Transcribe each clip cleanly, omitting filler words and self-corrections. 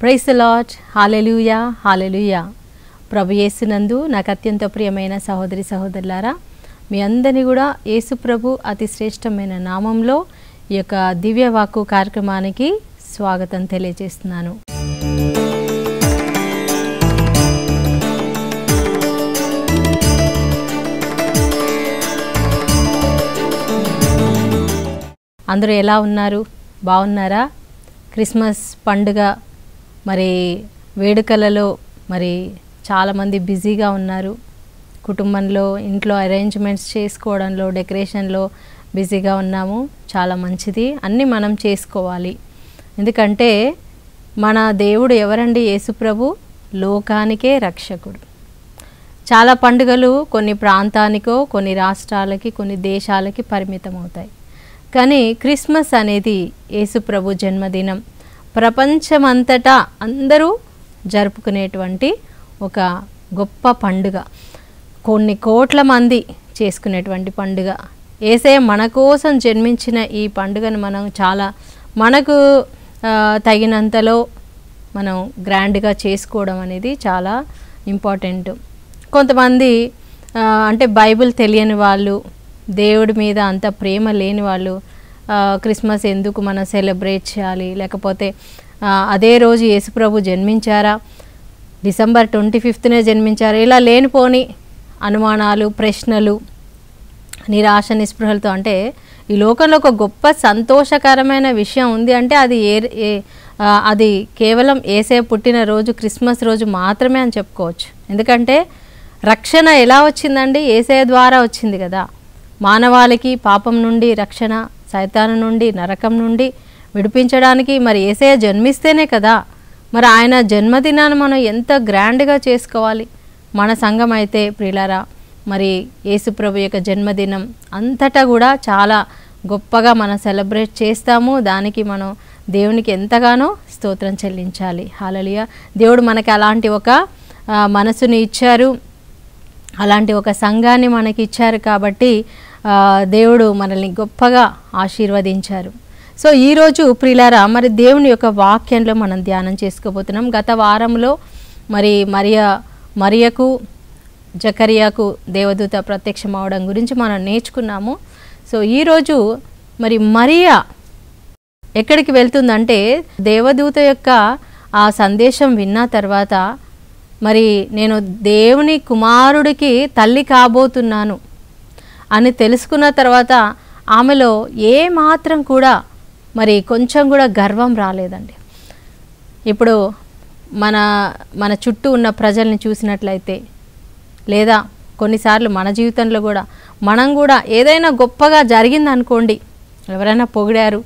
Praise the Lord. Hallelujah hallelujah. ప్రభు యేసునందు నాకు అత్యంత ప్రియమైన సహోదరి సహోదరులారా, మీ అందరినీ కూడా యేసు ప్రభు అతి శ్రేష్టమైన నామంలో ఈ యొక్క దివ్యవాక్కు కార్యక్రమానికి స్వాగతం తెలియజేస్తున్నాను. అందరూ ఎలా ఉన్నారు? బాగున్నారా? క్రిస్మస్ పండుగ మరి వేడుకలలో మరి చాలామంది బిజీగా ఉన్నారు. కుటుంబంలో ఇంట్లో అరేంజ్మెంట్స్ చేసుకోవడంలో, డెకరేషన్లో బిజీగా ఉన్నాము. చాలా మంచిది, అన్నీ మనం చేసుకోవాలి. ఎందుకంటే మన దేవుడు ఎవరండి? యేసుప్రభు లోకానికే రక్షకుడు. చాలా పండుగలు కొన్ని ప్రాంతానికో, కొన్ని రాష్ట్రాలకి, కొన్ని దేశాలకి పరిమితం అవుతాయి. కానీ క్రిస్మస్ అనేది యేసుప్రభు జన్మదినం. ప్రపంచమంతటా అందరూ జరుపుకునేటువంటి ఒక గొప్ప పండుగ. కొన్ని కోట్ల మంది చేసుకునేటువంటి పండుగ. యేసయ్య మన కోసం జన్మించిన ఈ పండుగను మనం చాలా మనకు తగినంతలో మనం గ్రాండ్గా చేసుకోవడం అనేది చాలా ఇంపార్టెంట్. కొంతమంది అంటే బైబిల్ తెలియని వాళ్ళు, దేవుడి మీద అంత ప్రేమ లేని వాళ్ళు క్రిస్మస్ ఎందుకు మనం సెలబ్రేట్ చేయాలి, లేకపోతే అదే రోజు యేసుప్రభు జన్మించారా, డిసెంబర్ 25నే జన్మించారా, ఇలా లేనిపోని అనుమానాలు, ప్రశ్నలు, నిరాశ నిస్పృహలతో. అంటే ఈ లోకంలో ఒక గొప్ప సంతోషకరమైన విషయం ఉంది అంటే అది కేవలం యేసయ్య పుట్టిన రోజు క్రిస్మస్ రోజు మాత్రమే అని చెప్పుకోవచ్చు. ఎందుకంటే రక్షణ ఎలా వచ్చిందండి? యేసయ్య ద్వారా వచ్చింది కదా. మానవాళికి పాపం నుండి రక్షణ, సైతాను నుండి, నరకం నుండి విడిపించడానికి మరి యేసయ్య జన్మిస్తేనే కదా. మరి ఆయన జన్మదినాన్ని మనం ఎంత గ్రాండ్గా చేసుకోవాలి. మన సంఘం అయితే ప్రియులారా, మరి యేసుప్రభు యొక్క జన్మదినం అంతటా కూడా చాలా గొప్పగా మనం సెలబ్రేట్ చేస్తాము. దానికి మనం దేవునికి ఎంతగానో స్తోత్రం చెల్లించాలి. హల్లెలూయా. దేవుడు మనకి అలాంటి ఒక మనసుని ఇచ్చారు, అలాంటి ఒక సంఘాన్ని మనకి ఇచ్చారు. కాబట్టి దేవుడు మనల్ని గొప్పగా ఆశీర్వదించారు. సో ఈరోజు ప్రియులారా, మరి దేవుని యొక్క వాక్యంలో మనం ధ్యానం చేసుకోబోతున్నాం. గత వారంలో మరి మరియకు జకరియాకు దేవదూత ప్రత్యక్షం అవడం గురించి మనం నేర్చుకున్నాము. సో ఈరోజు మరి మరియా ఎక్కడికి వెళ్తుందంటే, దేవదూత యొక్క ఆ సందేశం విన్న తర్వాత మరి నేను దేవుని కుమారుడికి తల్లి కాబోతున్నాను అని తెలుసుకున్న తర్వాత ఆమెలో ఏ మాత్రం కూడా మరి కొంచెం కూడా గర్వం రాలేదండి. ఇప్పుడు మన చుట్టూ ఉన్న ప్రజల్ని చూసినట్లయితే, లేదా కొన్నిసార్లు మన జీవితంలో కూడా మనం కూడా ఏదైనా గొప్పగా జరిగిందనుకోండి, ఎవరైనా పొగిడారు,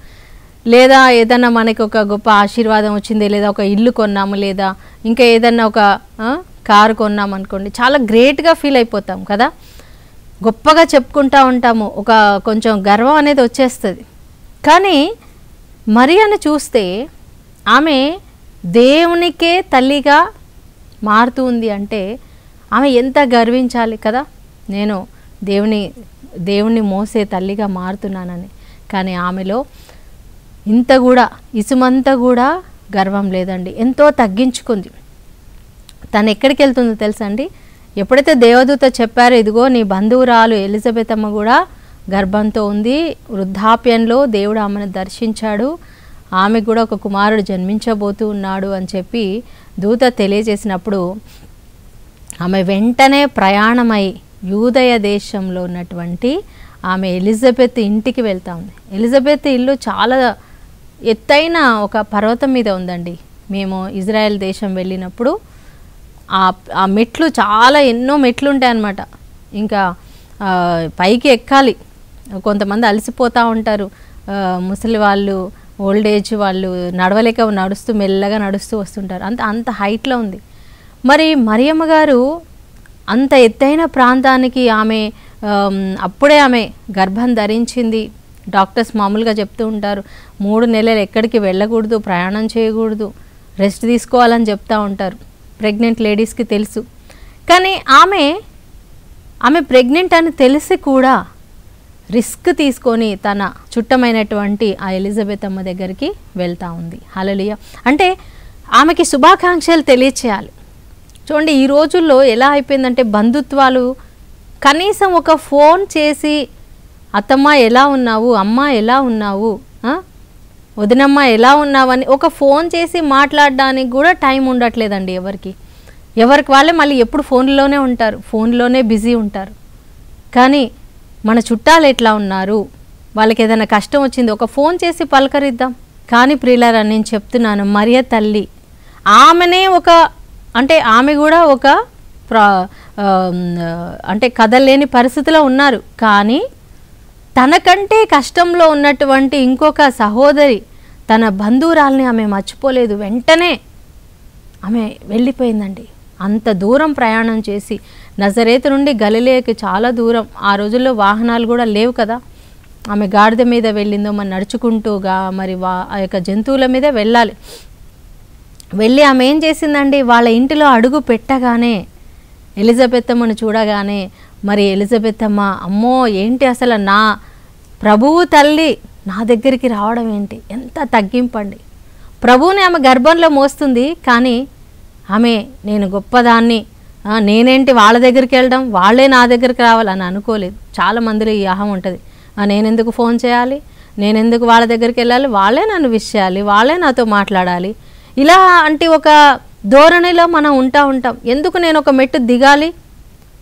లేదా ఏదన్నా మనకి ఒక గొప్ప ఆశీర్వాదం వచ్చింది, లేదా ఒక ఇల్లు కొన్నాము, లేదా ఇంకా ఏదన్నా ఒక కారు కొన్నాము అనుకోండి, చాలా గ్రేట్గా ఫీల్ అయిపోతాం కదా. గొప్పగా చెప్పుకుంటూ ఉంటాము, ఒక కొంచెం గర్వం అనేది వచ్చేస్తుంది. కానీ మరియను చూస్తే ఆమె దేవునికే తల్లిగా మారుతుంది అంటే ఆమె ఎంత గర్వించాలి కదా. నేను దేవుని మోసే తల్లిగా మారుతున్నానని. కానీ ఆమెలో ఇంత కూడా ఇసుమంతా కూడా గర్వం లేదండి. ఎంతో తగ్గించుకుంది. తను ఎక్కడికి వెళ్తుందో తెలుసా అండి? ఎప్పుడైతే దేవదూత చెప్పారో, ఇదిగో నీ బంధువురాలు ఎలిజబెత్ అమ్మ కూడా గర్భంతో ఉంది, వృద్ధాప్యంలో దేవుడు ఆమెను దర్శించాడు, ఆమెకు కూడా ఒక కుమారుడు జన్మించబోతూ ఉన్నాడు అని చెప్పి దూత తెలియజేసినప్పుడు ఆమె వెంటనే ప్రయాణమై యూదయ దేశంలో ఉన్నటువంటి ఆమె ఎలిజబెత్ ఇంటికి వెళ్తా ఉంది. ఎలిజబెత్ ఇల్లు చాలా ఎత్తైన ఒక పర్వతం మీద ఉందండి. మేము ఇజ్రాయెల్ దేశం వెళ్ళినప్పుడు ఆ మెట్లు చాలా ఎన్నో మెట్లు ఉంటాయి అన్నమాట. ఇంకా పైకి ఎక్కాలి. కొంతమంది అలసిపోతూ ఉంటారు, ముసలి వాళ్ళు, ఓల్డ్ ఏజ్ వాళ్ళు నడవలేక నడుస్తూ మెల్లగా నడుస్తూ వస్తుంటారు. అంత హైట్లో ఉంది. మరి మరియమ్మ గారు అంత ఎత్తైన ప్రాంతానికి అప్పుడే ఆమె గర్భం ధరించింది. డాక్టర్స్ మామూలుగా చెప్తూ ఉంటారు, 3 నెలలు ఎక్కడికి వెళ్ళకూడదు, ప్రయాణం చేయకూడదు, రెస్ట్ తీసుకోవాలని చెప్తూ ఉంటారు. ప్రెగ్నెంట్ లేడీస్కి తెలుసు. కానీ ఆమె ప్రెగ్నెంట్ అని తెలిసి కూడా రిస్క్ తీసుకొని తన చుట్టమైనటువంటి ఆ ఎలిజబెత్ అమ్మ దగ్గరికి వెళ్తూ ఉంది. హల్లెలూయా. అంటే ఆమెకి శుభాకాంక్షలు తెలియచేయాలి. చూడండి ఈ రోజుల్లో ఎలా అయిపోయిందంటే బంధుత్వాలు కనీసం ఒక ఫోన్ చేసి అత్తమ్మ ఎలా ఉన్నావు, అమ్మ ఎలా ఉన్నావు, వదినమ్మ ఎలా ఉన్నావు అని ఒక ఫోన్ చేసి మాట్లాడడానికి కూడా టైం ఉండట్లేదండి ఎవరికి వాళ్ళే మళ్ళీ ఎప్పుడు ఫోన్లోనే ఉంటారు, ఫోన్లోనే బిజీ ఉంటారు. కానీ మన చుట్టాలు ఎట్లా ఉన్నారు, వాళ్ళకి ఏదైనా కష్టం వచ్చింది ఒక ఫోన్ చేసి పలకరిద్దాం. కానీ ప్రియులారా నేను చెప్తున్నాను, మరియ తల్లి ఆమెనే ఆమె కూడా అంటే కదలేని పరిస్థితిలో ఉన్నారు. కానీ తనకంటే కష్టంలో ఉన్నటువంటి ఇంకొక సహోదరి తన బంధువురాల్ని ఆమె మర్చిపోలేదు. వెంటనే ఆమె వెళ్ళిపోయిందండి. అంత దూరం ప్రయాణం చేసి నజరేతు నుండి గలిలయకి చాలా దూరం. ఆ రోజుల్లో వాహనాలు కూడా లేవు కదా. ఆమె గాడిద మీద వెళ్ళిందో మరి నడుచుకుంటూగా మరి ఆ యొక్క జంతువుల మీద వెళ్ళి ఆమె ఏం చేసిందండి, వాళ్ళ ఇంటిలో అడుగు పెట్టగానే ఎలిజబెత్తమ్మను చూడగానే మరి ఎలిజబెత్తమ్మ అమ్మో ఏంటి అసలు నా ప్రభువు తల్లి నా దగ్గరికి రావడం ఏంటి, ఎంత తగ్గింపండి. ప్రభువుని ఆమె గర్భంలో మోస్తుంది. కానీ ఆమె నేను గొప్పదాన్ని, నేనేంటి వాళ్ళ దగ్గరికి వెళ్ళడం, వాళ్ళే నా దగ్గరికి రావాలని అనుకోలేదు. చాలామందిలో ఈ అహం ఉంటుంది. నేనెందుకు ఫోన్ చేయాలి, నేనెందుకు వాళ్ళ దగ్గరికి వెళ్ళాలి, వాళ్ళే నన్ను విష్ చేయాలి, వాళ్ళే నాతో మాట్లాడాలి, ఇలా అంటే ఒక ధోరణిలో మనం ఉంటాం. ఎందుకు నేను ఒక మెట్టు దిగాలి,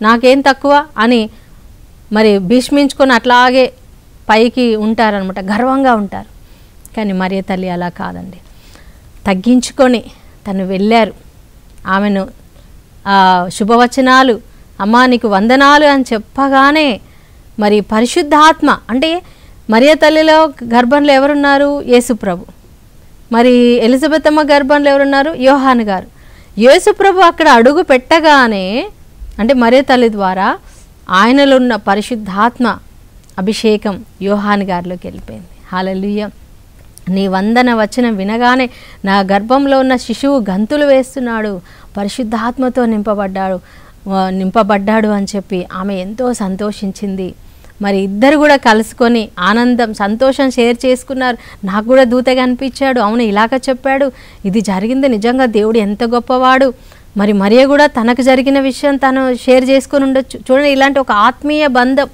నాకేం తక్కువ అని మరి భీష్మించుకొని అట్లాగే పైకి ఉంటారనమాట, గర్వంగా ఉంటారు. కానీ మరియ తల్లి అలా కాదండి, తగ్గించుకొని తను వెళ్ళారు. ఆమెను శుభవచనాలు అమ్మా నీకు వందనాలు అని చెప్పగానే మరి పరిశుద్ధాత్మ అంటే మరియ తల్లిలో గర్భంలో ఎవరున్నారు, యేసుప్రభు. మరి ఎలిజబెత్తమ్మ గర్భంలో ఎవరున్నారు, యోహాను గారు. యేసుప్రభు అక్కడ అడుగు పెట్టగానే అంటే మరియ తల్లి ద్వారా ఆయనలో ఉన్న పరిశుద్ధాత్మ అభిషేకం యోహాను గారిలోకి వెళ్ళిపోయింది. హల్లెలూయా. నీ వందన వచనం వినగానే నా గర్భంలో ఉన్న శిశువు గంతులు వేస్తున్నాడు, పరిశుద్ధాత్మతో నింపబడ్డాడు అని చెప్పి ఆమె ఎంతో సంతోషించింది. మరి ఇద్దరు కూడా కలుసుకొని ఆనందం సంతోషం షేర్ చేసుకున్నారు. నాకు కూడా దూతగా అనిపించాడు, అవును ఇలాగ చెప్పాడు, ఇది జరిగింది, నిజంగా దేవుడు ఎంత గొప్పవాడు. మరి మరియ కూడా తనకు జరిగిన విషయం తను షేర్ చేసుకొని ఉండొచ్చు. చూడండి ఇలాంటి ఒక ఆత్మీయ బంధం,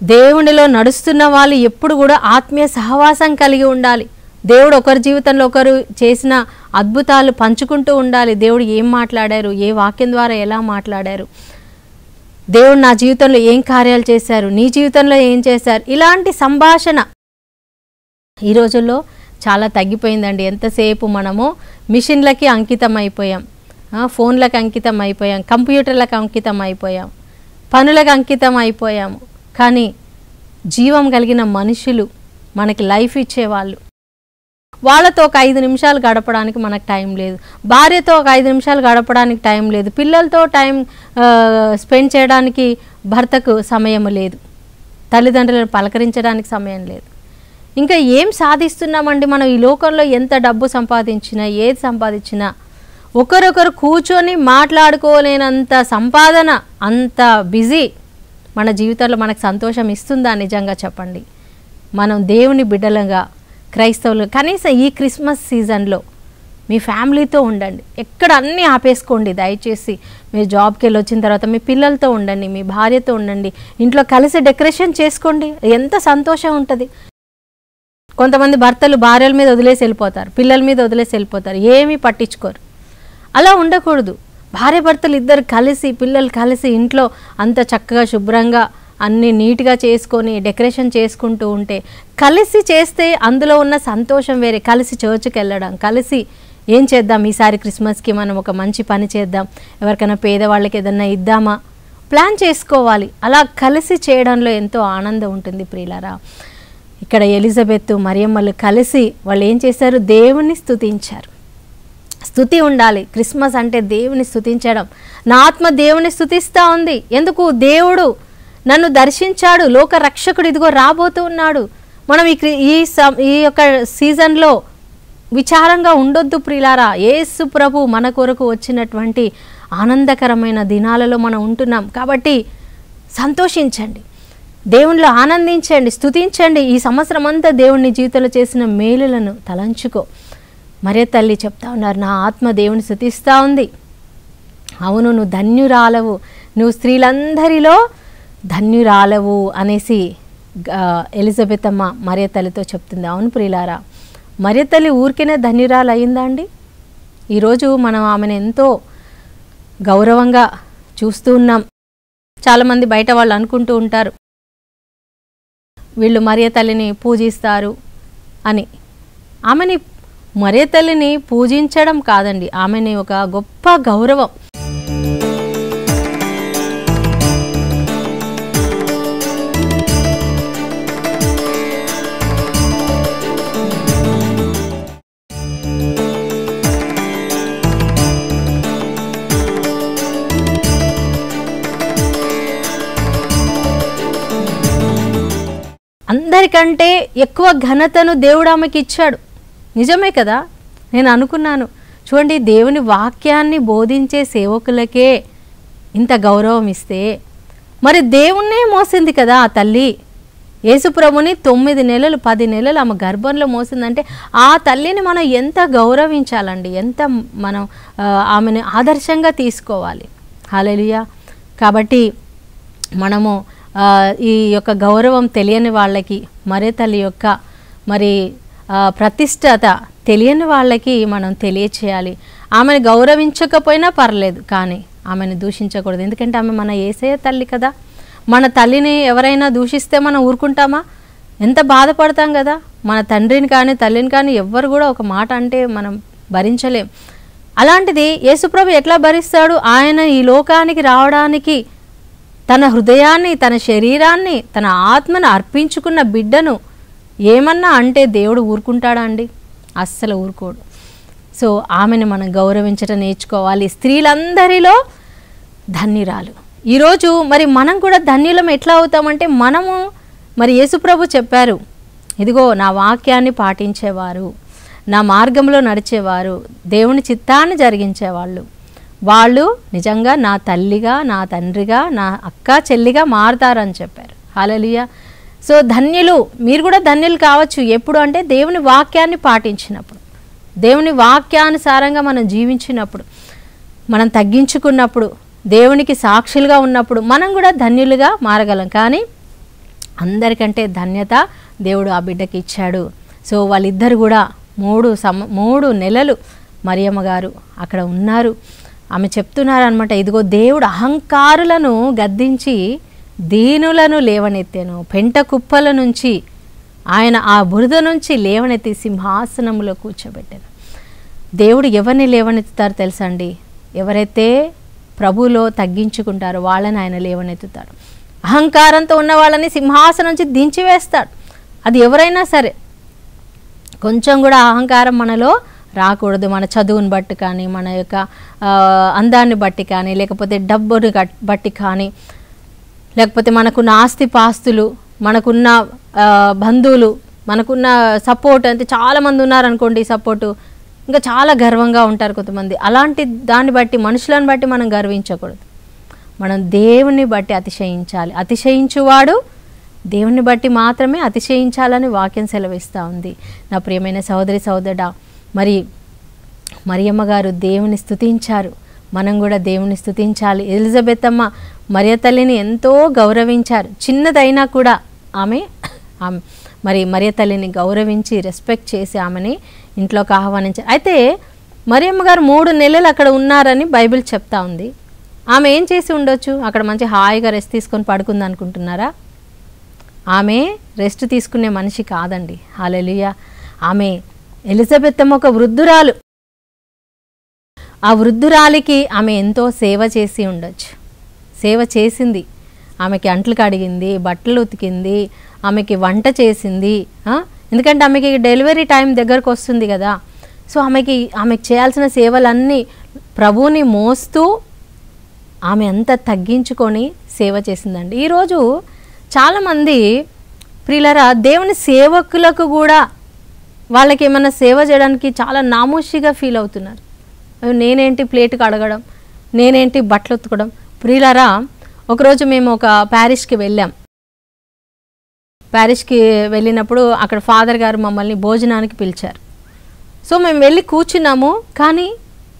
దేవునిలో నడుస్తున్న వాళ్ళు ఎప్పుడు కూడా ఆత్మీయ సహవాసం కలిగి ఉండాలి. దేవుడు ఒకరి జీవితంలో ఒకరు చేసిన అద్భుతాలు పంచుకుంటూ ఉండాలి. దేవుడు ఏం మాట్లాడారు, ఏ వాక్యం ద్వారా ఎలా మాట్లాడారు, దేవుడు నా జీవితంలో ఏం కార్యాలు చేశారు, నీ జీవితంలో ఏం చేశారు, ఇలాంటి సంభాషణ ఈ రోజుల్లో చాలా తగ్గిపోయిందండి. ఎంతసేపు మనము మిషన్లకి అంకితం అయిపోయాం, ఫోన్లకు అంకితం అయిపోయాం, కంప్యూటర్లకు అంకితం అయిపోయాం, పనులకు అంకితం అయిపోయాము. కానీ జీవం కలిగిన మనుషులు మనకి లైఫ్ ఇచ్చేవాళ్ళు, వాళ్ళతో ఒక 5 నిమిషాలు గడపడానికి మనకు టైం లేదు, భార్యతో ఒక 5 నిమిషాలు గడపడానికి టైం లేదు, పిల్లలతో టైం స్పెండ్ చేయడానికి భర్తకు సమయం లేదు, తల్లిదండ్రులను పలకరించడానికి సమయం లేదు. ఇంకా ఏం సాధిస్తున్నామండి మనం ఈ లోకంలో? ఎంత డబ్బు సంపాదించినా ఏది సంపాదించినా ఒకరొకరు కూర్చొని మాట్లాడుకోలేనంత సంపాదన, అంత బిజీ మన జీవితంలో మనకు సంతోషం ఇస్తుందా? నిజంగా చెప్పండి. మనం దేవుని బిడ్డలుగా క్రైస్తవులు కనీసం ఈ క్రిస్మస్ సీజన్లో మీ ఫ్యామిలీతో ఉండండి. ఎక్కడ అన్నీ ఆపేసుకోండి దయచేసి. మీరు జాబ్కి వెళ్ళి వచ్చిన తర్వాత మీ పిల్లలతో ఉండండి, మీ భార్యతో ఉండండి, ఇంట్లో కలిసి డెకరేషన్ చేసుకోండి, ఎంత సంతోషం ఉంటుంది. కొంతమంది భర్తలు భార్యల మీద వదిలేసి వెళ్ళిపోతారు, పిల్లల మీద వదిలేసి వెళ్ళిపోతారు, ఏమీ పట్టించుకోరు. అలా ఉండకూడదు. భార్య భర్తలు ఇద్దరు కలిసి, పిల్లలు కలిసి ఇంట్లో అంత చక్కగా శుభ్రంగా అన్నీ నీట్గా చేసుకొని డెకరేషన్ చేసుకుంటూ ఉంటే, కలిసి చేస్తే అందులో ఉన్న సంతోషం వేరే. కలిసి చర్చ్కి వెళ్ళడం, కలిసి ఏం చేద్దాం ఈసారి క్రిస్మస్కి మనం ఒక మంచి పని చేద్దాం, ఎవరికైనా పేదవాళ్ళకి ఏదన్నా ఇద్దామా, ప్లాన్ చేసుకోవాలి. అలా కలిసి చేయడంలో ఎంతో ఆనందం ఉంటుంది ప్రియులారా. ఇక్కడ ఎలిజబెత్ మరియమ్మలు కలిసి వాళ్ళు ఏం చేశారు, దేవుని స్తుతించారు. స్తుతి ఉండాలి. క్రిస్మస్ అంటే దేవుని స్తుతించడం. నా ఆత్మ దేవుని స్తుతిస్తూ ఉంది. ఎందుకు? దేవుడు నన్ను దర్శించాడు, లోక రక్షకుడు ఇదిగో రాబోతూ ఉన్నాడు. మనం ఈ యొక్క సీజన్లో విచారంగా ఉండొద్దు ప్రియులారా. యేసు ప్రభు మన కొరకు వచ్చినటువంటి ఆనందకరమైన దినాలలో మనం ఉంటున్నాం. కాబట్టి సంతోషించండి, దేవునిలో ఆనందించండి, స్తుతించండి. ఈ సంవత్సరం అంతా దేవుని జీవితంలో చేసిన మేలులను తలంచుకో. మరియ తల్లి చెప్తా ఉన్నారు, నా ఆత్మ దేవుని స్తుతిస్తూ ఉంది. అవును, నువ్వు ధన్యురాలవు, నువ్వు స్త్రీలందరిలో ధన్యురాలవు అనేసి ఎలిజబెత్ అమ్మ మరియ తల్లితో చెప్తుంది. అవును ప్రియులారా, మరియ తల్లి ఊరికేనే ధన్యురాలు అయిందా అండి? ఈరోజు మనం ఆమెను ఎంతో గౌరవంగా చూస్తూ ఉన్నాం. చాలామంది బయట వాళ్ళు అనుకుంటూ ఉంటారు, వీళ్ళు మరియ తల్లిని పూజిస్తారు అని. ఆమెని మరియ తల్లిని పూజించడం కాదండి, ఆమెని ఒక గొప్ప గౌరవం. అందరికంటే ఎక్కువ ఘనతను దేవుడు ఆమెకి ఇచ్చాడు. నిజమే కదా? నేను అనుకున్నాను, చూడండి, దేవుని వాక్యాన్ని బోధించే సేవకులకే ఇంత గౌరవం ఇస్తే మరి దేవుణ్ణే మోసింది కదా ఆ తల్లి. యేసుప్రభుని 9 నెలలు 10 నెలలు ఆమె గర్భంలో మోసిందంటే ఆ తల్లిని మనం ఎంత గౌరవించాలండి, ఎంత మనం ఆమెను ఆదర్శంగా తీసుకోవాలి. హల్లెలూయా. కాబట్టి మనము ఈ యొక్క గౌరవం తెలియని వాళ్ళకి, మరియ తల్లి యొక్క మరి ప్రతిష్టత తెలియని వాళ్ళకి మనం తెలియచేయాలి. ఆమెను గౌరవించకపోయినా పర్లేదు, కానీ ఆమెను దూషించకూడదు. ఎందుకంటే ఆమె మన యేసయ్య తల్లి కదా. మన తల్లిని ఎవరైనా దూషిస్తే మనం ఊరుకుంటామా? ఎంత బాధపడతాం కదా. మన తండ్రిని కానీ తల్లిని కానీ ఎవ్వరు కూడా ఒక మాట అంటే మనం భరించలేం. అలాంటిది యేసుప్రభు ఎట్లా భరిస్తాడు? ఆయన ఈ లోకానికి రావడానికి తన హృదయాన్ని, తన శరీరాన్ని, తన ఆత్మను అర్పించుకున్న బిడ్డను ఏమన్నా అంటే దేవుడు ఊరుకుంటాడా అండి? అస్సలు ఊరుకోడు. సో ఆమెను మనం గౌరవించడం నేర్చుకోవాలి. స్త్రీలందరిలో ధన్యురాలు. ఈరోజు మరి మనం కూడా ధన్యులం ఎట్లా అవుతామంటే, మనము మరి యేసుప్రభు చెప్పారు, ఇదిగో నా వాక్యాన్ని పాటించేవారు, నా మార్గంలో నడిచేవారు, దేవుని చిత్తాన్ని జరిగించేవాళ్ళు, వాళ్ళు నిజంగా నా తల్లిగా, నా తండ్రిగా, నా అక్క చెల్లిగా మారుతారని చెప్పారు. హల్లెలూయా. సో ధన్యులు, మీరు కూడా ధన్యులు కావచ్చు. ఎప్పుడు అంటే దేవుని వాక్యాన్ని పాటించినప్పుడు, దేవుని వాక్యానుసారంగా మనం జీవించినప్పుడు, మనం తగ్గించుకున్నప్పుడు, దేవునికి సాక్షులుగా ఉన్నప్పుడు మనం కూడా ధన్యులుగా మారగలం. కానీ అందరికంటే ధన్యత దేవుడు ఆ బిడ్డకి ఇచ్చాడు. సో వాళ్ళిద్దరు కూడా 3 నెలలు మరియమ్మ గారు అక్కడ ఉన్నారు. ఆమె చెప్తున్నారనమాట, ఇదిగో దేవుడు అహంకారులను గద్దించి దీనులను లేవనెత్తాను, పెంట కుప్పల నుంచి ఆయన ఆ బురద నుంచి లేవనెత్తి సింహాసనంలో కూర్చోబెట్టాను. దేవుడు ఎవరిని లేవనెత్తుతారు తెలుసా అండి? ఎవరైతే ప్రభువులో తగ్గించుకుంటారో వాళ్ళని ఆయన లేవనెత్తుతాడు. అహంకారంతో ఉన్న వాళ్ళని సింహాసనం నుంచి దించివేస్తాడు. అది ఎవరైనా సరే. కొంచెం కూడా అహంకారం మనలో రాకూడదు. మన చదువుని బట్టి కానీ, మన యొక్క అందాన్ని బట్టి కానీ, లేకపోతే డబ్బుని బట్టి కానీ, లేకపోతే మనకున్న ఆస్తి పాస్తులు, మనకున్న బంధువులు, మనకున్న సపోర్ట్, అంటే చాలామంది ఉన్నారనుకోండి సపోర్టు, ఇంకా చాలా గర్వంగా ఉంటారు కొంతమంది. అలాంటి దాన్ని బట్టి, మనుషులను బట్టి మనం గర్వించకూడదు. మనం దేవుని బట్టి అతిశయించాలి. అతిశయించువాడు దేవుని బట్టి మాత్రమే అతిశయించాలని వాక్యం సెలవిస్తూ ఉంది. నా ప్రియమైన సహోదరి సహోదరుడా, మరి మరియమ్మ గారు దేవుని స్తుతించారు. మనం కూడా దేవుని స్తుతించాలి. ఎలిజబెత్ అమ్మ మరియ తల్లిని ఎంతో గౌరవించారు. చిన్నదైనా కూడా ఆమె మరి మరియ తల్లిని గౌరవించి రెస్పెక్ట్ చేసి ఆమెని ఇంట్లోకి ఆహ్వానించారు. అయితే మరియమ్మ గారు 3 నెలలు అక్కడ ఉన్నారని బైబిల్ చెప్తా ఉంది. ఆమె ఏం చేసి ఉండొచ్చు? అక్కడ మంచి హాయిగా రెస్ట్ తీసుకొని పడుకుంది అనుకుంటున్నారా? ఆమె రెస్ట్ తీసుకునే మనిషి కాదండి. హల్లెలూయా. ఆమె ఎలిజబెత్ అమ్మ ఒక వృద్ధురాలు. ఆ వృద్ధురాలికి ఆమె ఎంతో సేవ చేసి ఉండొచ్చు. సేవ చేసింది. ఆమెకి అంట్లు కడిగింది, బట్టలు ఉతికింది, ఆమెకి వంట చేసింది. ఎందుకంటే ఆమెకి డెలివరీ టైం దగ్గరకు వస్తుంది కదా. సో ఆమెకి చేయాల్సిన సేవలన్నీ ప్రభువుని మోస్తూ ఆమె అంతా తగ్గించుకొని సేవ చేసిందండి. ఈరోజు చాలామంది ప్రియులరా దేవుని సేవకులకు కూడా వాళ్ళకి ఏమైనా సేవ చేయడానికి చాలా నామోషిగా ఫీల్ అవుతున్నారు. నేనేంటి ప్లేట్ కడగడం, నేనేంటి బట్టలు ఉతకడం. ప్రియులరా, ఒకరోజు మేము ఒక ప్యారిష్కి వెళ్ళాం. ప్యారిష్కి వెళ్ళినప్పుడు అక్కడ ఫాదర్ గారు మమ్మల్ని భోజనానికి పిలిచారు. సో మేము వెళ్ళి కూర్చున్నాము, కానీ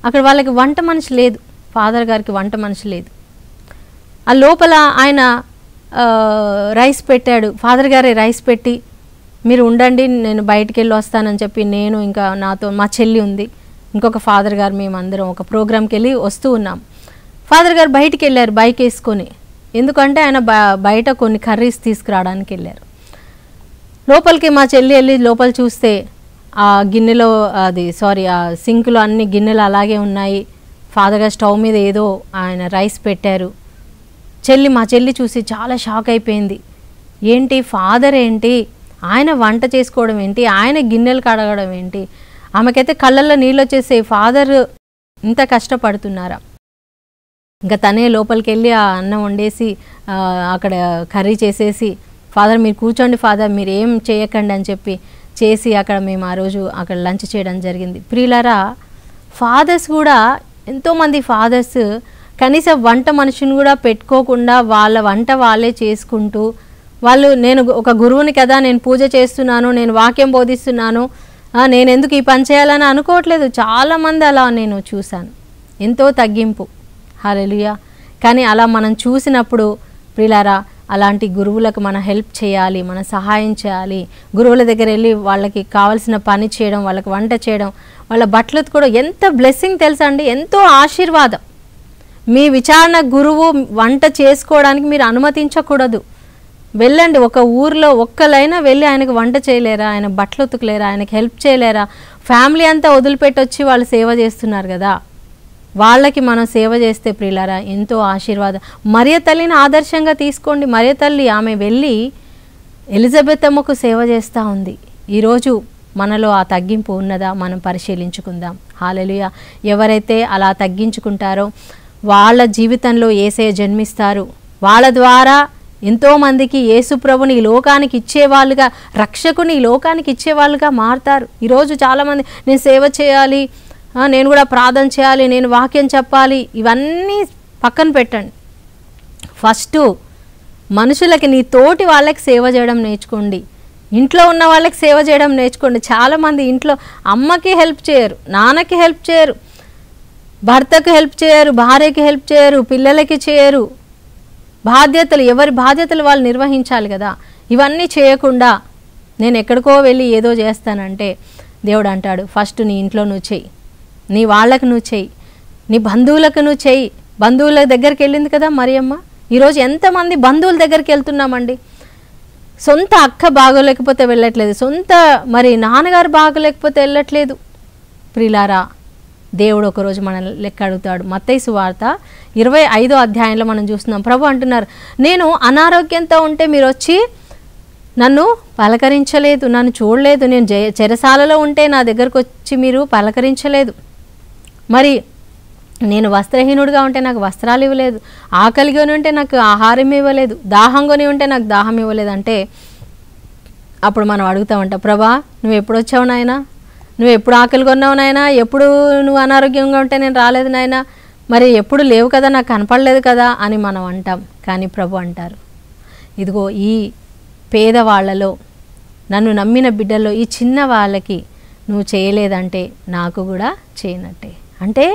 అక్కడ వాళ్ళకి వంట మనిషి లేదు, ఫాదర్ గారికి వంట మనిషి లేదు. ఆ లోపల ఆయన రైస్ పెట్టాడు, ఫాదర్ గారే రైస్ పెట్టి మీరు ఉండండి నేను బయటికి వెళ్ళి వస్తానని చెప్పి, నేను ఇంకా నాతో మా చెల్లి ఉంది, ఇంకొక ఫాదర్ గారు, మేము అందరం ఒక ప్రోగ్రామ్కి వెళ్ళి వస్తూ ఉన్నాం. ఫాదర్ గారు బయటికి వెళ్ళారు బైక్ వేసుకొని, ఎందుకంటే ఆయన బయట కొన్ని కర్రీస్ తీసుకురావడానికి వెళ్ళారు. లోపలికి మా చెల్లి వెళ్ళి లోపల చూస్తే ఆ గిన్నెలో ఆ సింక్లో అన్ని గిన్నెలు అలాగే ఉన్నాయి. ఫాదర్ గారు స్టవ్ మీద ఏదో ఆయన రైస్ పెట్టారు. మా చెల్లి చూసి చాలా షాక్ అయిపోయింది. ఏంటి ఫాదర్ ఏంటి, ఆయన వంట చేసుకోవడం ఏంటి, ఆయన గిన్నెలు కడగడం ఏంటి? ఆమెకైతే కళ్ళల్లో నీళ్ళు వచ్చేసే, ఫాదర్ ఇంత కష్టపడుతున్నారా? ఇంకా తనే లోపలికి వెళ్ళి ఆ అన్నం వండేసి అక్కడ కర్రీ చేసేసి, ఫాదర్ మీరు కూర్చోండి ఫాదర్, మీరు ఏం చేయకండి అని చెప్పి చేసి అక్కడ మేము ఆ రోజు అక్కడ లంచ్ చేయడం జరిగింది. ప్రియులారా, ఫాదర్స్ కూడా ఎంతోమంది ఫాదర్స్ కనీసం వంట మనిషిని కూడా పెట్టుకోకుండా వాళ్ళ వంట వాళ్ళే చేసుకుంటూ, వాళ్ళు నేను ఒక గురువుని కదా, నేను పూజ చేస్తున్నాను, నేను వాక్యం బోధిస్తున్నాను, నేను ఎందుకు ఈ పని చేయాలని అనుకోవట్లేదు. చాలామంది అలా నేను చూశాను. ఎంతో తగ్గింపు, హల్లెలూయా. కానీ అలా మనం చూసినప్పుడు ప్రియులారా, అలాంటి గురువులకు మనం హెల్ప్ చేయాలి, మనం సహాయం చేయాలి. గురువుల దగ్గర వెళ్ళి వాళ్ళకి కావాల్సిన పని చేయడం, వాళ్ళకి వంట చేయడం, వాళ్ళ బట్టలు కూడా ఎంత బ్లెస్సింగ్ తెలుసా అండి, ఎంతో ఆశీర్వాదం. మీ విచారణ గురువు వంట చేసుకోవడానికి మీరు అనుమతించకూడదు. వెళ్ళండి, ఒక ఊర్లో ఒక్కలైనా వెళ్ళి ఆయనకు వంట చేయలేరా, ఆయన బట్టలు ఉతకలేరా, ఆయనకు హెల్ప్ చేయలేరా? ఫ్యామిలీ అంతా వదిలిపెట్టొచ్చి వాళ్ళు సేవ చేస్తున్నారు కదా, వాళ్ళకి మనం సేవ చేస్తే ప్రియులారా ఎంతో ఆశీర్వాదం. మరియ తల్లిని ఆదర్శంగా తీసుకోండి. మరియ తల్లి ఆమె వెళ్ళి ఎలిజబెత్ అమ్మకు సేవ చేస్తూ ఉంది. ఈరోజు మనలో ఆ తగ్గింపు ఉన్నదా మనం పరిశీలించుకుందాం. హల్లెలూయా. ఎవరైతే అలా తగ్గించుకుంటారో వాళ్ళ జీవితంలో యేసయ్య జన్మిస్తారు. వాళ్ళ ద్వారా ఎంతోమందికి యేసుప్రభుని ఈ లోకానికి ఇచ్చేవాళ్ళుగా, రక్షకుని ఈ లోకానికి ఇచ్చేవాళ్ళుగా మారుతారు. ఈరోజు చాలామంది నేను సేవ చేయాలి, నేను కూడా ప్రార్థన చేయాలి, నేను వాక్యం చెప్పాలి, ఇవన్నీ పక్కన పెట్టండి. ఫస్ట్ మనుషులకి, నీ తోటి వాళ్ళకి సేవ చేయడం నేర్చుకోండి. ఇంట్లో ఉన్న వాళ్ళకి సేవ చేయడం నేర్చుకోండి. చాలామంది ఇంట్లో అమ్మకి హెల్ప్ చేయరు, నాన్నకి హెల్ప్ చేయరు, భర్తకు హెల్ప్ చేయరు, భార్యకి హెల్ప్ చేయరు, పిల్లలకి చేయరు. బాధ్యతలు, ఎవరి బాధ్యతలు వాళ్ళు నిర్వహించాలి కదా. ఇవన్నీ చేయకుండా నేను ఎక్కడికో వెళ్ళి ఏదో చేస్తానంటే దేవుడు అంటాడు, ఫస్ట్ నీ ఇంట్లో నువ్వు చెయ్యి, నీ వాళ్ళకు నువ్వు చెయ్యి, నీ బంధువులకు నువ్వు చెయ్యి. బంధువుల దగ్గరికి వెళ్ళింది కదా మరియమ్మ. ఈరోజు ఎంతమంది బంధువుల దగ్గరికి వెళ్తున్నామండి. సొంత అక్క బాగోలేకపోతే వెళ్ళట్లేదు, సొంత మరి నాన్నగారు బాగోలేకపోతే వెళ్ళట్లేదు. ప్రియులారా, దేవుడు ఒకరోజు మన లెక్క అడుగుతాడు. మత్తయి సువార్త 25వ అధ్యాయంలో మనం చూస్తున్నాం. ప్రభు అంటున్నారు, నేను అనారోగ్యంతో ఉంటే మీరు వచ్చి నన్ను పలకరించలేదు, నన్ను చూడలేదు. నేను చెరసాలలో ఉంటే నా దగ్గరకు వచ్చి మీరు పలకరించలేదు. మరి నేను వస్త్రహీనుడిగా ఉంటే నాకు వస్త్రాలు ఇవ్వలేదు, ఆకలిగాని ఉంటే నాకు ఆహారం ఇవ్వలేదు, దాహంగాని ఉంటే నాకు దాహం ఇవ్వలేదు అంటే అప్పుడు మనం అడుగుతామంట, ప్రభా నువ్వు ఎప్పుడు వచ్చావు నాయనా, నువ్వు ఎప్పుడు ఆకలి కొన్నావు నాయనా, ఎప్పుడు నువ్వు అనారోగ్యంగా ఉంటే నేను రాలేదు నాయనా, మరి ఎప్పుడు లేవు కదా, నాకు కనపడలేదు కదా అని మనం అంటాం. కానీ ప్రభు అంటారు, ఇదిగో ఈ పేదవాళ్లలో, నన్ను నమ్మిన బిడ్డల్లో ఈ చిన్న వాళ్ళకి నువ్వు చేయలేదంటే నాకు కూడా చేయనట్టే. అంటే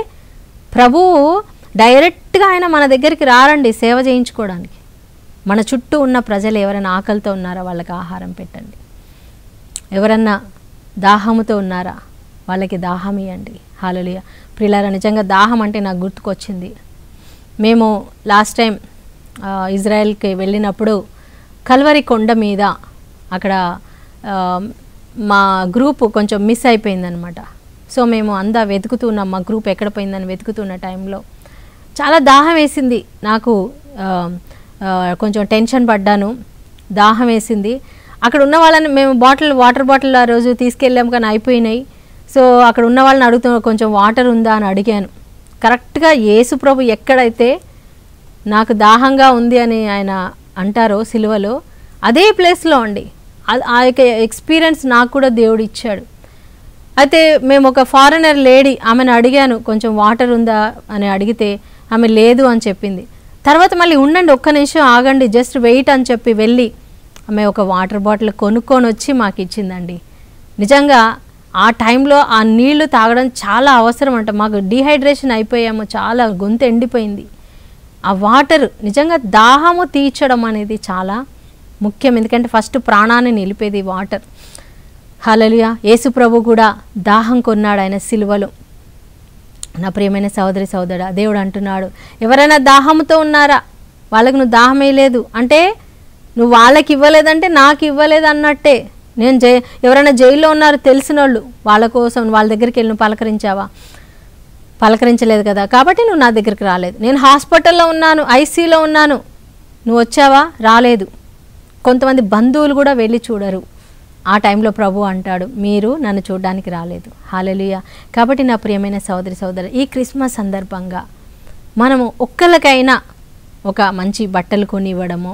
ప్రభువు డైరెక్ట్గా ఆయన మన దగ్గరికి రారండి సేవ చేయించుకోవడానికి. మన చుట్టూ ఉన్న ప్రజలు ఎవరైనా ఆకలితో ఉన్నారా వాళ్ళకి ఆహారం పెట్టండి, ఎవరన్నా దాహముతో ఉన్నారా వాళ్ళకి దాహం ఇవ్వండి. హల్లెలూయా. ప్రియులారా, నిజంగా దాహం అంటే నాకు గుర్తుకొచ్చింది. మేము లాస్ట్ టైం ఇజ్రాయెల్కి వెళ్ళినప్పుడు కల్వరి కొండ మీద అక్కడ మా గ్రూప్ కొంచెం మిస్ అయిపోయిందనమాట. సో మేము అంతా వెతుకుతున్నాం, మా గ్రూప్ ఎక్కడ పోయిందని వెతుకుతున్న టైంలో చాలా దాహం వేసింది నాకు. కొంచెం టెన్షన్ పడ్డాను, దాహం వేసింది. అక్కడ ఉన్న వాళ్ళని మేము వాటర్ బాటిల్ ఆ రోజు తీసుకెళ్ళాము కానీ అయిపోయినాయి. సో అక్కడ ఉన్న వాళ్ళని అడుగుతున్నా, కొంచెం వాటర్ ఉందా అని అడిగాను. కరెక్ట్గా యేసు ప్రభు ఎక్కడైతే నాకు దాహంగా ఉంది అని ఆయన అంటారో సిలువలో, అదే ప్లేస్లో అండి. ఆ యొక్క ఎక్స్పీరియన్స్ నాకు కూడా దేవుడు ఇచ్చాడు. అయితే మేము ఒక ఫారినర్ లేడీ, ఆమెను అడిగాను కొంచెం వాటర్ ఉందా అని అడిగితే ఆమె లేదు అని చెప్పింది. తర్వాత మళ్ళీ ఉండండి, ఒక్క నిమిషం ఆగండి, జస్ట్ వెయిట్ అని చెప్పి వెళ్ళి ఆమె ఒక వాటర్ బాటిల్ కొనుక్కొని వచ్చి మాకు ఇచ్చిందండి. నిజంగా ఆ టైంలో ఆ నీళ్లు తాగడం చాలా అవసరం అంట. మాకు డీహైడ్రేషన్ అయిపోయాము, చాలా గొంతు ఎండిపోయింది. ఆ వాటర్ నిజంగా దాహము తీర్చడం అనేది చాలా ముఖ్యం, ఎందుకంటే ఫస్ట్ ప్రాణాన్ని నిలిపేది వాటర్. హల్లెలూయా. యేసు ప్రభు కూడా దాహం కొన్నాడు ఆయన సిలువలో. నా ప్రియమైన సహోదరి సహోదరుడా, దేవుడు అంటున్నాడు, ఎవరైనా దాహంతో ఉన్నారా, వాళ్ళకు నువ్వు దాహమే లేదు అంటే నువ్వు వాళ్ళకి ఇవ్వలేదంటే నాకు ఇవ్వలేదు అన్నట్టే. నేను ఎవరైనా జైల్లో ఉన్నారు తెలిసిన వాళ్ళు, వాళ్ళ కోసం వాళ్ళ దగ్గరికి వెళ్ళి నువ్వు పలకరించావా? పలకరించలేదు కదా, కాబట్టి నువ్వు నా దగ్గరికి రాలేదు. నేను హాస్పిటల్లో ఉన్నాను, ఐసీలో ఉన్నాను, నువ్వు వచ్చావా? రాలేదు. కొంతమంది బంధువులు కూడా వెళ్ళి చూడరు. ఆ టైంలో ప్రభు అంటాడు, మీరు నన్ను చూడడానికి రాలేదు. హల్లెలూయా. కాబట్టి నా ప్రియమైన సహోదరి సహోదరు, ఈ క్రిస్మస్ సందర్భంగా మనము ఒక్కరికైనా ఒక మంచి బట్టలు కొని ఇవ్వడము,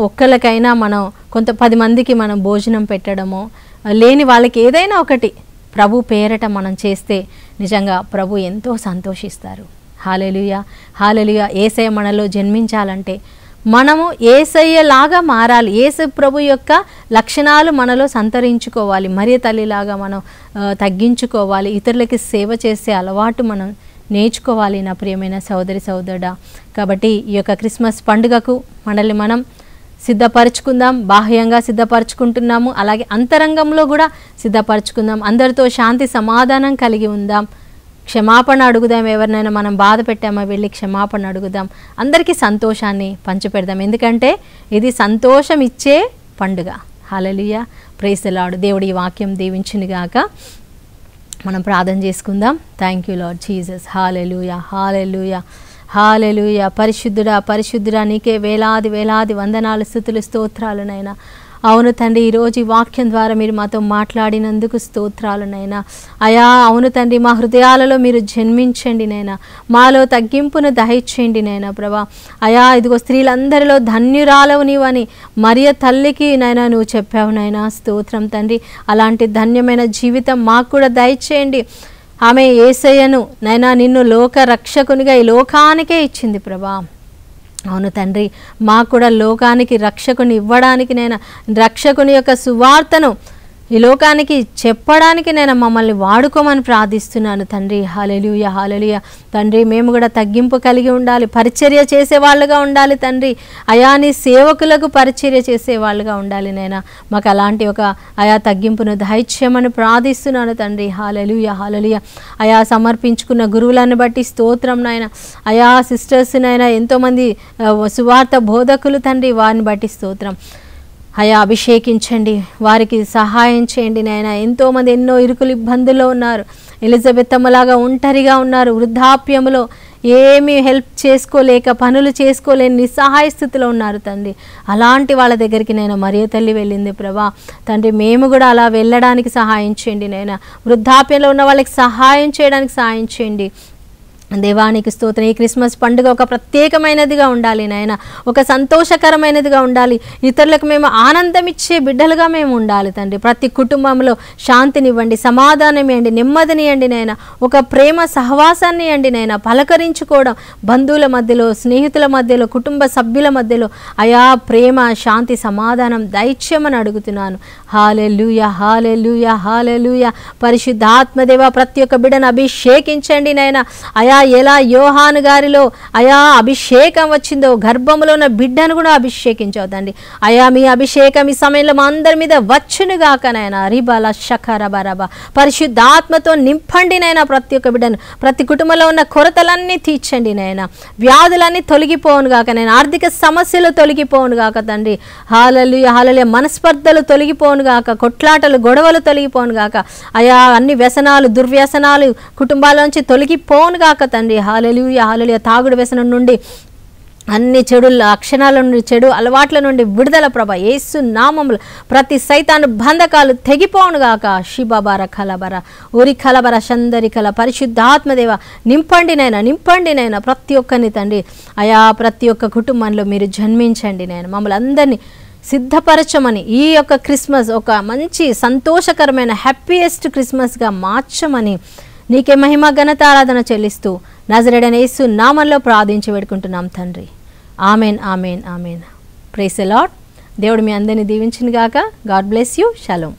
ఒక్కరికైనా మనం 10 మందికి మనం భోజనం పెట్టడము, లేని వాళ్ళకి ఏదైనా ఒకటి ప్రభు పేరట మనం చేస్తే నిజంగా ప్రభు ఎంతో సంతోషిస్తారు. హల్లెలూయా. హల్లెలూయా. యేసయ్య మనలో జన్మించాలంటే మనము యేసయ్యలాగా మారాలి. యేసు ప్రభు యొక్క లక్షణాలు మనలో సంతరించుకోవాలి. మరియ తల్లిలాగా మనం తగ్గించుకోవాలి. ఇతరులకి సేవ చేసే అలవాటు మనం నేర్చుకోవాలి నా ప్రియమైన సహోదరి సహోదరుడా. కాబట్టి ఈ యొక్క క్రిస్మస్ పండుగకు మనల్ని మనం సిద్ధపరచుకుందాం. బాహ్యంగా సిద్ధపరచుకుంటున్నాము, అలాగే అంతరంగంలో కూడా సిద్ధపరచుకుందాం. అందరితో శాంతి సమాధానం కలిగి ఉందాం. క్షమాపణ అడుగుదాం. ఎవరినైనా మనం బాధ పెట్టామా వెళ్ళి క్షమాపణ అడుగుదాం. అందరికీ సంతోషాన్ని పంచిపెడదాం, ఎందుకంటే ఇది సంతోషం ఇచ్చే పండుగ. హల్లెలూయా. Praise the Lord. దేవుడి ఈ వాక్యం దీవించునుగాక. మనం ప్రార్థన చేసుకుందాం. Thank you Lord Jesus. Hallelujah. Hallelujah. Hallelujah. పరిశుద్ధుడా పరిశుద్ధుడా, నీకే వేలాది వేలాది వందనాలు, స్తుతులు, స్తోత్రాలునైనా. అవును తండ్రి, ఈరోజు ఈ వాక్యం ద్వారా మీరు మాతో మాట్లాడినందుకు స్తోత్రాలునైనా. అయా అవును తండ్రి, మా హృదయాలలో మీరు జన్మించండి నైనా, మాలో తగ్గింపును దయచేయండి నైనా ప్రభా. అయా ఇదిగో స్త్రీలందరిలో ధన్యురాలవు నీవని మరియ తల్లికి నైనా నువ్వు చెప్పావు నైనా. స్తోత్రం తండ్రి. అలాంటి ధన్యమైన జీవితం మాకు కూడా దయచేయండి. ఆమె యేసయ్యను నైనా నిన్ను లోక రక్షకునిగా ఈ లోకానికే ఇచ్చింది ప్రభా. అవును తండ్రి, మాకు కూడా లోకానికి రక్షకుని ఇవ్వడానికి నేను రక్షకుని యొక్క సువార్తను ఈ లోకానికి చెప్పడానికి నేను మమ్మల్ని వాడుకోమని ప్రార్థిస్తున్నాను తండ్రి. హల్లెలూయా. హల్లెలూయా. తండ్రి, మేము కూడా తగ్గింపు కలిగి ఉండాలి, పరిచర్య చేసేవాళ్ళుగా ఉండాలి తండ్రి. అయా నీ సేవకులకు పరిచర్య చేసేవాళ్ళుగా ఉండాలి నైనా. మాకు అలాంటి ఒక అయా తగ్గింపును దయచేయమని ప్రార్థిస్తున్నాను తండ్రి. హల్లెలూయా. హల్లెలూయా. అయా సమర్పించుకున్న గురువులను బట్టి స్తోత్రం నాయన. అయా సిస్టర్స్ నైనా ఎంతోమంది సువార్త బోధకులు తండ్రి, వారిని బట్టి స్తోత్రం. అయా అభిషేకించండి, వారికి సహాయం చేయండి నాయన. ఎంతోమంది ఎన్నో ఇరుకులు ఇబ్బందుల్లో ఉన్నారు. ఎలిజబెత్ అమ్మలాగా ఒంటరిగా ఉన్నారు, వృద్ధాప్యంలో ఏమీ హెల్ప్ చేసుకోలేక, పనులు చేసుకోలేని నిస్సహాయ స్థితిలో ఉన్నారు తండ్రి. అలాంటి వాళ్ళ దగ్గరికి నేను మరియ తల్లి వెళ్ళింది ప్రభా. తండ్రి, మేము కూడా అలా వెళ్ళడానికి సహాయం చేయండి నాయన. వృద్ధాప్యంలో ఉన్న వాళ్ళకి సహాయం చేయడానికి సహాయం చేయండి దేవానికి స్తోత్రం. ఈ క్రిస్మస్ పండుగ ఒక ప్రత్యేకమైనదిగా ఉండాలి నాయన, ఒక సంతోషకరమైనదిగా ఉండాలి. ఇతరులకు మేము ఆనందం ఇచ్చే బిడ్డలుగా మేము ఉండాలి తండ్రి. ప్రతి కుటుంబంలో శాంతినివ్వండి, సమాధానం ఇవ్వండి, నెమ్మదినియండి నాయన. ఒక ప్రేమ సహవాసాన్ని ఇవ్వండి నాయన. పలకరించుకోవడం, బంధువుల మధ్యలో, స్నేహితుల మధ్యలో, కుటుంబ సభ్యుల మధ్యలో అయా ప్రేమ, శాంతి, సమాధానం దయచేయమని అడుగుతున్నాను. హల్లెలూయా. హల్లెలూయా. హల్లెలూయా. పరిశుద్ధాత్మదేవ, ప్రతి ఒక్క బిడ్డను అభిషేకించండి నాయన. అయా ఎలా యోహాను గారిలో అయా అభిషేకం వచ్చిందో, గర్భంలో ఉన్న బిడ్డను కూడా అభిషేకించావు తండ్రి. అయా మీ అభిషేకం ఈ సమయంలో మా అందరి మీద వచ్చునుగాక నాయన. రిబల షకరబరబ పరిశుద్ధాత్మతో నింపండి నాయన. ప్రతి ఒక్క బిడ్డను, ప్రతి కుటుంబంలో ఉన్న కొరతలన్నీ తీర్చండి నాయన. వ్యాధులన్నీ తొలగిపోవును గాక నాయన. ఆర్థిక సమస్యలు తొలగిపోవును గాక తండ్రి. హల్లెలూయా. హల్లెలూయా. మనస్పర్ధలు తొలగిపోవును గాక, కొట్లాటలు, గొడవలు తొలగిపోవును గాక. అయా అన్ని వ్యసనాలు, దుర్వ్యసనాలు కుటుంబాల్లోంచి తొలగిపోవును గాక తండ్రి. హల్లెలూయా. హల్లెలూయా. తాగుడు వ్యసనం నుండి, అన్ని చెడు లక్షణాల నుండి, చెడు అలవాట్ల నుండి విడుదల ప్రభ యేసు నామములో. ప్రతి సైతాను బంధకాలు తెగిపోనుగాక. శిబబర కలబర ఉరి కలబర చందరి కల పరిశుద్ధాత్మదేవ నింపండి నైనా, నింపండి నైనా ప్రతి ఒక్కరిని తండ్రి. అయా ప్రతి ఒక్క కుటుంబంలో మీరు జన్మించండి నైనా. మమ్మల్ని అందరినీ సిద్ధపరచమని, ఈ యొక్క క్రిస్మస్ ఒక మంచి సంతోషకరమైన హ్యాపీయెస్ట్ క్రిస్మస్గా మార్చమని నీకే మహిమ ఘనత ఆరాధన చెల్లిస్తూ నజరేయుడైన యేసు నామములో ప్రార్థించి వేడుకుంటున్నాం తండ్రి. Amen. Amen. Amen. Praise the Lord. దేవుడు మీ అందరిని దీవించును గాక. God bless you. షలోమ్.